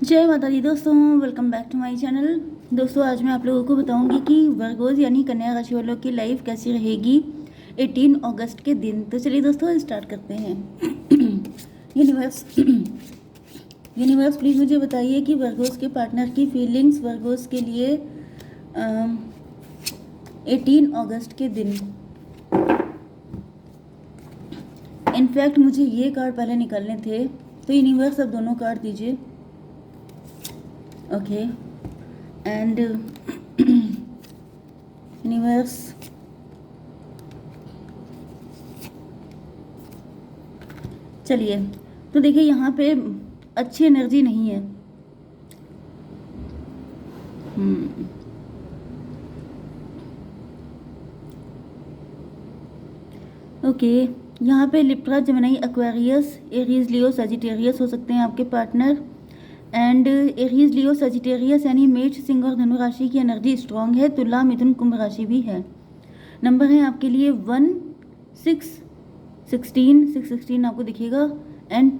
जय माता दी दोस्तों, welcome back to my channel. दोस्तों आज मैं आप लोगों को बताऊंगी कि वर्गोज यानी कन्या राशि वालों की लाइफ कैसी रहेगी 18 अगस्त के दिन। तो चलिए दोस्तों स्टार्ट करते हैं। यूनिवर्स यूनिवर्स प्लीज़ मुझे बताइए कि वर्गोज के पार्टनर की फीलिंग्स वर्गोज के लिए 18 अगस्त के दिन। इनफैक्ट मुझे ये कार्ड पहले निकालने थे, तो यूनिवर्स अब दोनों कार्ड दीजिए। ओके एंड यूनिवर्स चलिए, तो देखिए यहाँ पे अच्छी एनर्जी नहीं है। ओके यहाँ पे लिब्रा, जेमिनी, एक्वेरियस, एरीज, लियो, सजिटेरियस हो सकते हैं आपके partner. And Aries, Leo, Sagittarius यानी मेष, सिंह और धनु राशि की एनर्जी स्ट्रांग है। तुला, मिथुन, कुंभ राशि भी है। नंबर है आपके लिए 1, 6, 16, 616 आपको दिखेगा एंड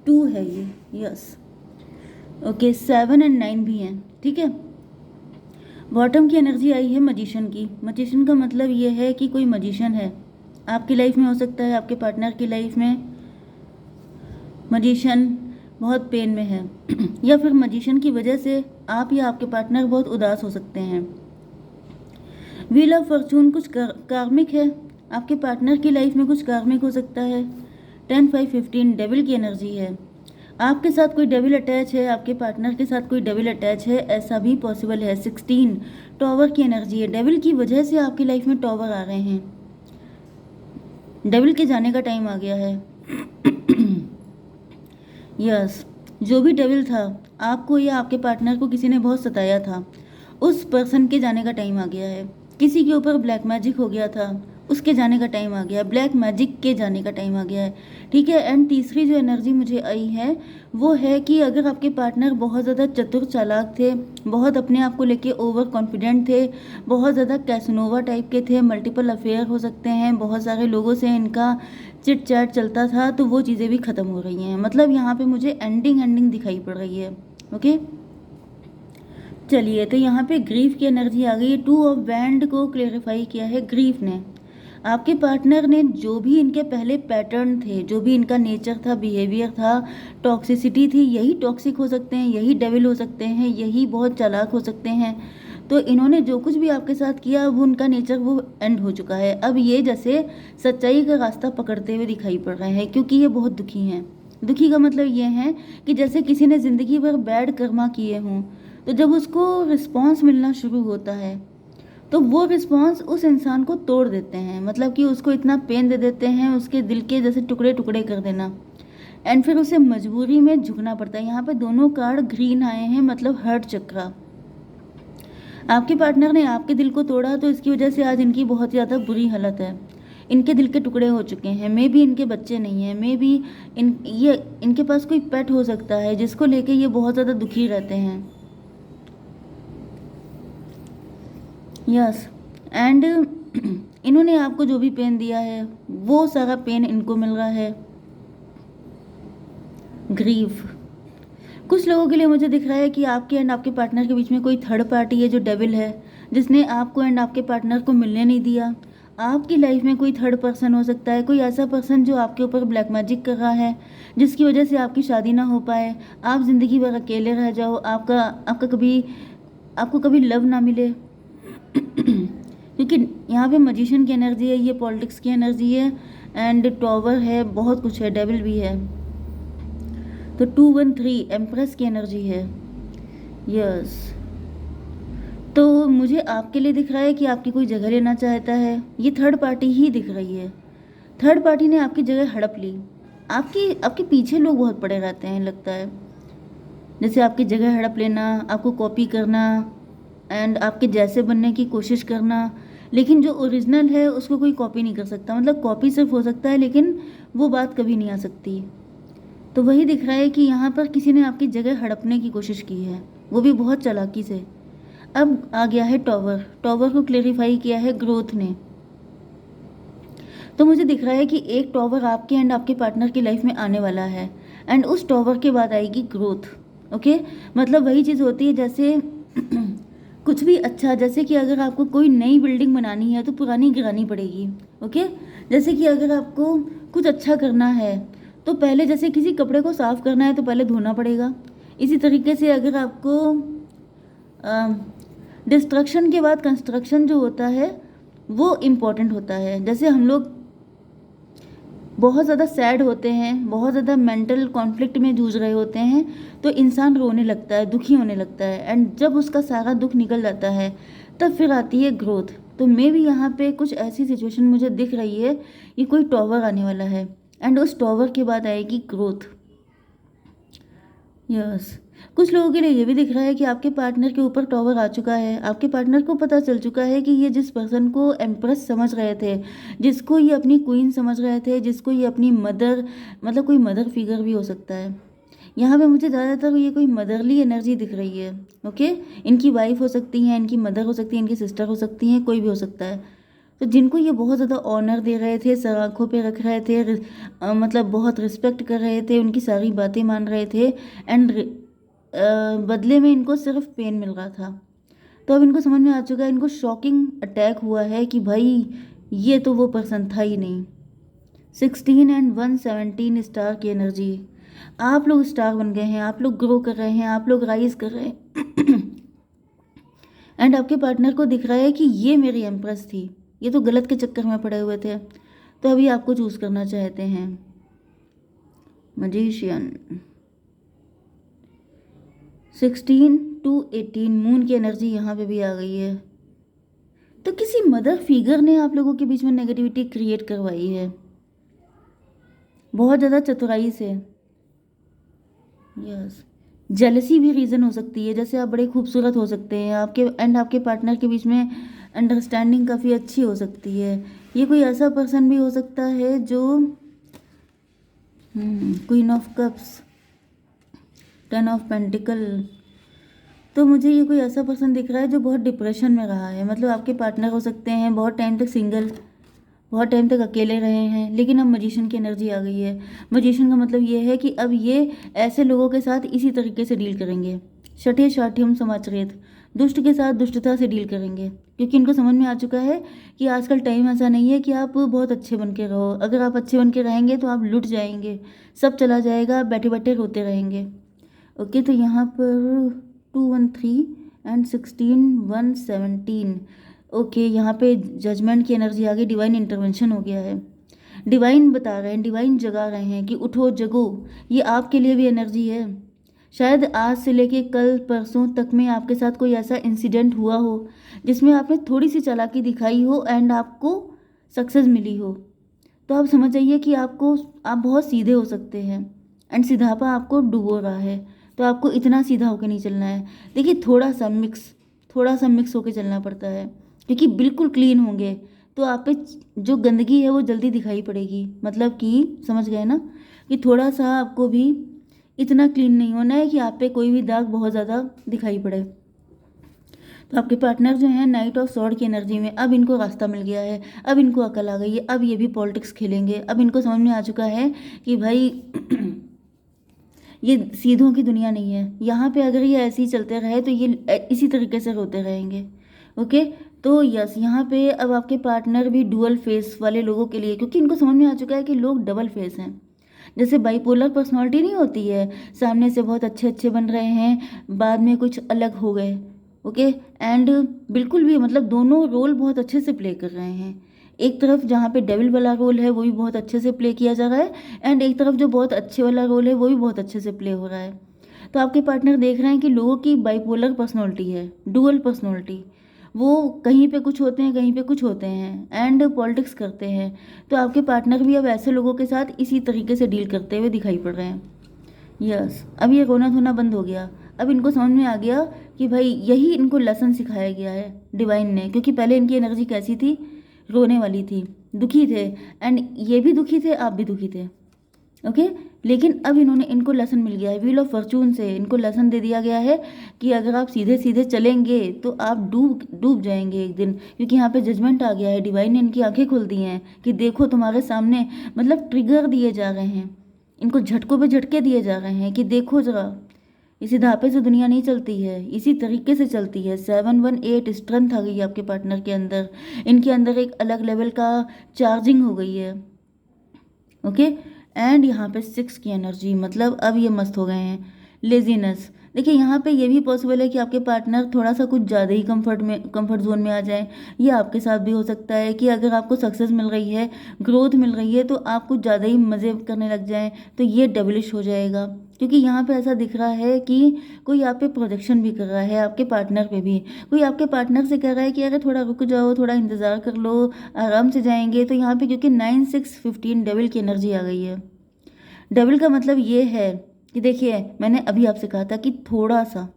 2 है ये, यस। ओके 7 एंड 9 भी हैं, ठीक है। बॉटम की एनर्जी आई है मजिशियन की। मजिशियन का मतलब ये है कि कोई मजिशियन है आपकी लाइफ में, हो सकता है आपके पार्टनर की लाइफ में मजिशियन बहुत पेन में है या फिर मजिशियन की वजह से आप या आपके पार्टनर बहुत उदास हो सकते हैं। व्हील ऑफ फॉर्चून कुछ कार्मिक है आपके पार्टनर की लाइफ में, कुछ कार्मिक हो सकता है। 10, 5, 15 डेविल की एनर्जी है। आपके साथ कोई डेविल अटैच है, आपके पार्टनर के साथ कोई डेविल अटैच है, ऐसा भी पॉसिबल है। 16 टॉवर की एनर्जी है। डेविल की वजह से आपकी लाइफ में टॉवर आ रहे हैं। डेविल के जाने का टाइम आ गया है। यस जो भी डेविल था, आपको या आपके पार्टनर को किसी ने बहुत सताया था, उस पर्सन के जाने का टाइम आ गया है। किसी के ऊपर ब्लैक मैजिक हो गया था, उसके जाने का टाइम आ गया। ब्लैक मैजिक के जाने का टाइम आ गया है, ठीक है। एंड तीसरी जो एनर्जी मुझे आई है वो है कि अगर आपके पार्टनर बहुत ज़्यादा चतुर चालाक थे, बहुत अपने आप को लेके ओवर कॉन्फिडेंट थे, बहुत ज़्यादा कैसनोवा टाइप के थे, मल्टीपल अफेयर हो सकते हैं, बहुत सारे लोगों से इनका चिट चैट चलता था, तो वो चीज़ें भी ख़त्म हो रही हैं। मतलब यहाँ पे मुझे एंडिंग दिखाई पड़ रही है। ओके चलिए, तो यहाँ पे ग्रीफ की एनर्जी आ गई है। 2 ऑफ बैंड को क्लेरिफाई किया है ग्रीफ ने। आपके पार्टनर ने जो भी इनके पहले पैटर्न थे, जो भी इनका नेचर था, बिहेवियर था, टॉक्सिसिटी थी, यही टॉक्सिक हो सकते हैं, यही डेविल हो सकते हैं, यही बहुत चालाक हो सकते हैं। तो इन्होंने जो कुछ भी आपके साथ किया वो उनका नेचर वो एंड हो चुका है। अब ये जैसे सच्चाई का रास्ता पकड़ते हुए दिखाई पड़ रहे हैं, क्योंकि ये बहुत दुखी हैं। दुखी का मतलब ये है कि जैसे किसी ने ज़िंदगी भर बैड कर्मा किए हों, तो जब उसको रिस्पॉन्स मिलना शुरू होता है तो वो रिस्पॉन्स उस इंसान को तोड़ देते हैं। मतलब कि उसको इतना पेन दे देते हैं, उसके दिल के जैसे टुकड़े टुकड़े कर देना, एंड फिर उसे मजबूरी में झुकना पड़ता है। यहाँ पे दोनों कार्ड ग्रीन आए हैं, मतलब हर्ट चक्रा। आपके पार्टनर ने आपके दिल को तोड़ा, तो इसकी वजह से आज इनकी बहुत ज़्यादा बुरी हालत है। इनके दिल के टुकड़े हो चुके हैं। मे बी इनके बच्चे नहीं हैं, मे बी इनके पास कोई पेट हो सकता है जिसको लेके ये बहुत ज़्यादा दुखी रहते हैं। यस एंड इन्होंने आपको जो भी पेन दिया है वो सारा पेन इनको मिल रहा है। ग्रीफ कुछ लोगों के लिए मुझे दिख रहा है कि आपके एंड आपके पार्टनर के बीच में कोई थर्ड पार्टी है जो डेविल है, जिसने आपको एंड आपके पार्टनर को मिलने नहीं दिया। आपकी लाइफ में कोई थर्ड पर्सन हो सकता है, कोई ऐसा पर्सन जो आपके ऊपर ब्लैक मैजिक कर रहा है, जिसकी वजह से आपकी शादी ना हो पाए, आप ज़िंदगी भर अकेले रह जाओ, आपको कभी लव ना मिले। क्योंकि यहाँ पे मजिशियन की एनर्जी है, ये पॉलिटिक्स की एनर्जी है, एंड टॉवर है, बहुत कुछ है, डेविल भी है। तो 213 एम्प्रेस की एनर्जी है। यस तो मुझे आपके लिए दिख रहा है कि आपकी कोई जगह लेना चाहता है। ये थर्ड पार्टी ही दिख रही है। थर्ड पार्टी ने आपकी जगह हड़प ली। आपके पीछे लोग बहुत पड़े रहते हैं, लगता है जैसे आपकी जगह हड़प लेना, आपको कॉपी करना एंड आपके जैसे बनने की कोशिश करना, लेकिन जो ओरिजिनल है उसको कोई कॉपी नहीं कर सकता। मतलब कॉपी सिर्फ हो सकता है, लेकिन वो बात कभी नहीं आ सकती। तो वही दिख रहा है कि यहाँ पर किसी ने आपकी जगह हड़पने की कोशिश की है, वो भी बहुत चालाकी से। अब आ गया है टॉवर। टॉवर को क्लेरिफाई किया है ग्रोथ ने। तो मुझे दिख रहा है कि एक टॉवर आपके एंड आपके पार्टनर की लाइफ में आने वाला है, एंड उस टॉवर के बाद आएगी ग्रोथ। ओके, मतलब वही चीज़ होती है जैसे कुछ भी अच्छा, जैसे कि अगर आपको कोई नई बिल्डिंग बनानी है तो पुरानी गिरानी पड़ेगी। ओके, जैसे कि अगर आपको कुछ अच्छा करना है तो पहले, जैसे किसी कपड़े को साफ़ करना है तो पहले धोना पड़ेगा। इसी तरीके से अगर आपको डिस्ट्रक्शन के बाद कंस्ट्रक्शन जो होता है वो इम्पॉर्टेंट होता है। जैसे हम लोग बहुत ज़्यादा सैड होते हैं, बहुत ज़्यादा मेंटल कॉन्फ्लिक्ट में जूझ रहे होते हैं, तो इंसान रोने लगता है, दुखी होने लगता है, एंड जब उसका सारा दुख निकल जाता है तब फिर आती है ग्रोथ। तो मे भी यहाँ पे कुछ ऐसी सिचुएशन मुझे दिख रही है, ये कोई टॉवर आने वाला है एंड उस टॉवर के बाद आएगी ग्रोथ। यस, कुछ लोगों के लिए ये भी दिख रहा है कि आपके पार्टनर के ऊपर टॉवर आ चुका है। आपके पार्टनर को पता चल चुका है कि ये जिस पर्सन को एम्प्रेस समझ रहे थे, जिसको ये अपनी क्वीन समझ रहे थे, जिसको ये अपनी मदर, मतलब कोई मदर फिगर भी हो सकता है। यहाँ पे मुझे ज़्यादातर ये कोई मदरली एनर्जी दिख रही है। ओके, इनकी वाइफ हो सकती हैं, इनकी मदर हो सकती है, इनकी सिस्टर हो सकती हैं, कोई भी हो सकता है। तो जिनको ये बहुत ज़्यादा ऑनर दे रहे थे, सर आँखों पे रख रहे थे, मतलब बहुत रिस्पेक्ट कर रहे थे, उनकी सारी बातें मान रहे थे, एंड बदले में इनको सिर्फ पेन मिल रहा था। तो अब इनको समझ में आ चुका है, इनको शॉकिंग अटैक हुआ है कि भाई ये तो वो पर्सन था ही नहीं। 16 एंड 117 स्टार की एनर्जी। आप लोग स्टार बन गए हैं, आप लोग ग्रो कर रहे हैं, आप लोग राइज कर रहे हैं एंड आपके पार्टनर को दिख रहा है कि ये मेरी एम्प्रेस थी, ये तो गलत के चक्कर में पड़े हुए थे, तो अभी आपको चूज़ करना चाहते हैं। मजिशियन। 16 to 18 मून की एनर्जी यहाँ पे भी आ गई है। तो किसी मदर फिगर ने आप लोगों के बीच में नेगेटिविटी क्रिएट करवाई है, बहुत ज़्यादा चतुराई से। यस, जेलसी भी रीज़न हो सकती है। जैसे आप बड़े खूबसूरत हो सकते हैं, आपके एंड आपके पार्टनर के बीच में अंडरस्टैंडिंग काफ़ी अच्छी हो सकती है। ये कोई ऐसा पर्सन भी हो सकता है जो queen of cups, 10 of pentacle. तो मुझे ये कोई ऐसा पर्सन दिख रहा है जो बहुत डिप्रेशन में रहा है। मतलब आपके पार्टनर हो सकते हैं बहुत टाइम तक सिंगल, बहुत टाइम तक अकेले रहे हैं, लेकिन अब मजिशियन की एनर्जी आ गई है। मजिशियन का मतलब ये है कि अब ये ऐसे लोगों के साथ इसी तरीके से डील करेंगे। शठे शाठ्यम समाचरेत, दुष्ट के साथ दुष्टता से डील करेंगे, क्योंकि इनको समझ में आ चुका है कि आजकल टाइम ऐसा नहीं है कि आप बहुत अच्छे बन के रहो। अगर आप अच्छे बन के रहेंगे तो आप लुट जाएंगे, सब चला जाएगा, आप बैठे बैठे रोते रहेंगे। ओके, तो यहाँ पर 213 एंड 16 117। ओके, यहाँ पे जजमेंट की एनर्जी आ गई, डिवाइन इंटरवेंशन हो गया है। डिवाइन बता रहे हैं, डिवाइन जगा रहे हैं कि उठो जगो। ये आपके लिए भी एनर्जी है। शायद आज से लेके कल परसों तक में आपके साथ कोई ऐसा इंसिडेंट हुआ हो जिसमें आपने थोड़ी सी चालाकी दिखाई हो एंड आपको सक्सेस मिली हो। तो आप समझ जाइए कि आप बहुत सीधे हो सकते हैं एंड सीधापा आपको डुबो रहा है। तो आपको इतना सीधा होकर नहीं चलना है। देखिए, थोड़ा सा मिक्स होकर चलना पड़ता है, क्योंकि बिल्कुल क्लीन होंगे तो आप पे जो गंदगी है वो जल्दी दिखाई पड़ेगी। मतलब कि समझ गए ना, कि थोड़ा सा आपको भी इतना क्लीन नहीं होना है कि आप पे कोई भी दाग बहुत ज़्यादा दिखाई पड़े। तो आपके पार्टनर जो हैं नाइट ऑफ सॉर्ड की एनर्जी में, अब इनको रास्ता मिल गया है, अब इनको अकल आ गई है, अब ये भी पॉलिटिक्स खेलेंगे। अब इनको समझ में आ चुका है कि भाई ये सीधों की दुनिया नहीं है। यहाँ पे अगर ये ऐसे ही चलते रहे तो ये इसी तरीके से रोते रहेंगे। ओके, तो यस, यहाँ पे अब आपके पार्टनर भी डुअल फेस वाले लोगों के लिए, क्योंकि इनको समझ में आ चुका है कि लोग डबल फेस हैं। जैसे बाइपोलर पर्सनालिटी नहीं होती है, सामने से बहुत अच्छे अच्छे बन रहे हैं, बाद में कुछ अलग हो गए। ओके, एंड बिल्कुल भी मतलब दोनों रोल बहुत अच्छे से प्ले कर रहे हैं। एक तरफ जहाँ पे डेविल वाला रोल है वो भी बहुत अच्छे से प्ले किया जा रहा है, एंड एक तरफ जो बहुत अच्छे वाला रोल है वो भी बहुत अच्छे से प्ले हो रहा है। तो आपके पार्टनर देख रहे हैं कि लोगों की बाइपोलर पर्सनालिटी है, डुअल पर्सनालिटी। वो कहीं पे कुछ होते हैं, कहीं पे कुछ होते हैं, एंड पॉलिटिक्स करते हैं। तो आपके पार्टनर भी अब ऐसे लोगों के साथ इसी तरीके से डील करते हुए दिखाई पड़ रहे हैं। यस, अब ये रोना धोना बंद हो गया। अब इनको समझ में आ गया कि भाई यही इनको लेसन सिखाया गया है डिवाइन ने, क्योंकि पहले इनकी एनर्जी कैसी थी, रोने वाली थी, दुखी थे, एंड ये भी दुखी थे, आप भी दुखी थे। ओके, लेकिन अब इनको लेसन मिल गया है। व्हील ऑफ फॉर्चून से इनको लेसन दे दिया गया है कि अगर आप सीधे सीधे चलेंगे तो आप डूब जाएंगे एक दिन, क्योंकि यहाँ पे जजमेंट आ गया है। डिवाइन ने इनकी आंखें खोल दी हैं कि देखो तुम्हारे सामने, मतलब ट्रिगर दिए जा रहे हैं, इनको झटकों पे झटके दिए जा रहे हैं कि देखो जरा इसी धापे से दुनिया नहीं चलती है, इसी तरीके से चलती है। 718 स्ट्रेंथ आ गई है आपके पार्टनर के अंदर, इनके अंदर एक अलग लेवल का चार्जिंग हो गई है। ओके, एंड यहाँ पे 6 की एनर्जी, मतलब अब ये मस्त हो गए हैं। लेजीनेस, देखिए यहाँ पे ये भी पॉसिबल है कि आपके पार्टनर थोड़ा सा कुछ ज़्यादा ही कंफर्ट जोन में आ जाए। ये आपके साथ भी हो सकता है कि अगर आपको सक्सेस मिल रही है, ग्रोथ मिल रही है, तो आप कुछ ज़्यादा ही मज़े करने लग जाएं, तो ये डेविलिश हो जाएगा। क्योंकि यहाँ पे ऐसा दिख रहा है कि कोई आप पे प्रोजेक्शन भी कर रहा है, आपके पार्टनर पे भी कोई आपके पार्टनर से कह रहा है कि अगर थोड़ा रुक जाओ, थोड़ा इंतज़ार कर लो, आराम से जाएंगे। तो यहाँ पे क्योंकि 9 6 15 डेविल की एनर्जी आ गई है। डेविल का मतलब ये है कि देखिए, मैंने अभी आपसे कहा था कि थोड़ा सा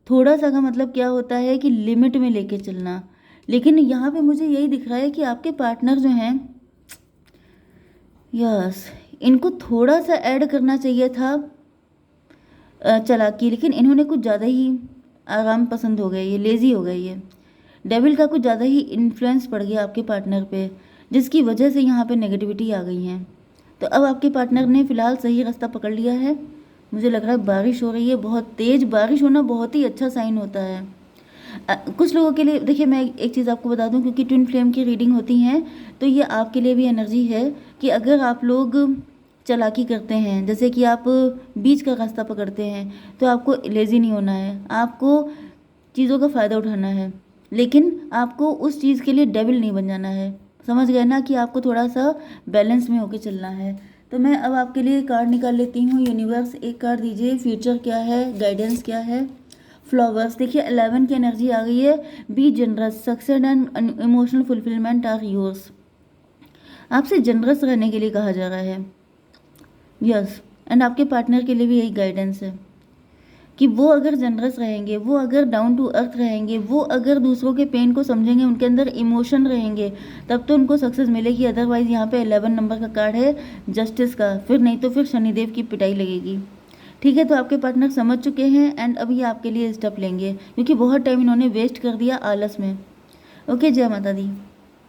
का मतलब क्या होता है कि लिमिट में लेके चलना। लेकिन यहाँ पे मुझे यही दिख रहा है कि आपके पार्टनर जो हैं, यस, इनको थोड़ा सा ऐड करना चाहिए था चालाकी, लेकिन इन्होंने कुछ ज़्यादा ही आराम पसंद हो गए, ये लेज़ी हो गए। ये डेविल का कुछ ज़्यादा ही इन्फ्लुएंस पड़ गया आपके पार्टनर पे, जिसकी वजह से यहाँ पे नेगेटिविटी आ गई है। तो अब आपके पार्टनर ने फ़िलहाल सही रास्ता पकड़ लिया है। मुझे लग रहा है बारिश हो रही है, बहुत तेज़ बारिश होना बहुत ही अच्छा साइन होता है। कुछ लोगों के लिए, देखिए मैं एक चीज़ आपको बता दूं, क्योंकि ट्विन फ्लेम की रीडिंग होती हैं, तो ये आपके लिए भी एनर्जी है कि अगर आप लोग चालाकी करते हैं, जैसे कि आप बीच का रास्ता पकड़ते हैं, तो आपको लेज़ी नहीं होना है, आपको चीज़ों का फ़ायदा उठाना है, लेकिन आपको उस चीज़ के लिए डेविल नहीं बन जाना है। समझ गए ना कि आपको थोड़ा सा बैलेंस में होके चलना है। तो मैं अब आपके लिए कार्ड निकाल लेती हूँ। यूनिवर्स एक कार्ड दीजिए, फ्यूचर क्या है, गाइडेंस क्या है। फ्लावर्स, देखिए 11 की एनर्जी आ गई है। Be generous, success and emotional fulfilment are yours. आपसे जनरस रहने के लिए कहा जा रहा है, यस। एंड आपके पार्टनर के लिए भी यही गाइडेंस है कि वो अगर जनरस रहेंगे, वो अगर डाउन टू अर्थ रहेंगे, वो अगर दूसरों के पेन को समझेंगे, उनके अंदर इमोशन रहेंगे, तब तो उनको सक्सेस मिलेगी। अदरवाइज यहाँ पे 11 नंबर का कार्ड है जस्टिस का, फिर नहीं तो फिर शनिदेव की पिटाई लगेगी। ठीक है, तो आपके पार्टनर समझ चुके हैं एंड अब ये आपके लिए स्टेप लेंगे, क्योंकि बहुत टाइम इन्होंने वेस्ट कर दिया आलस में। ओके, जय माता दी।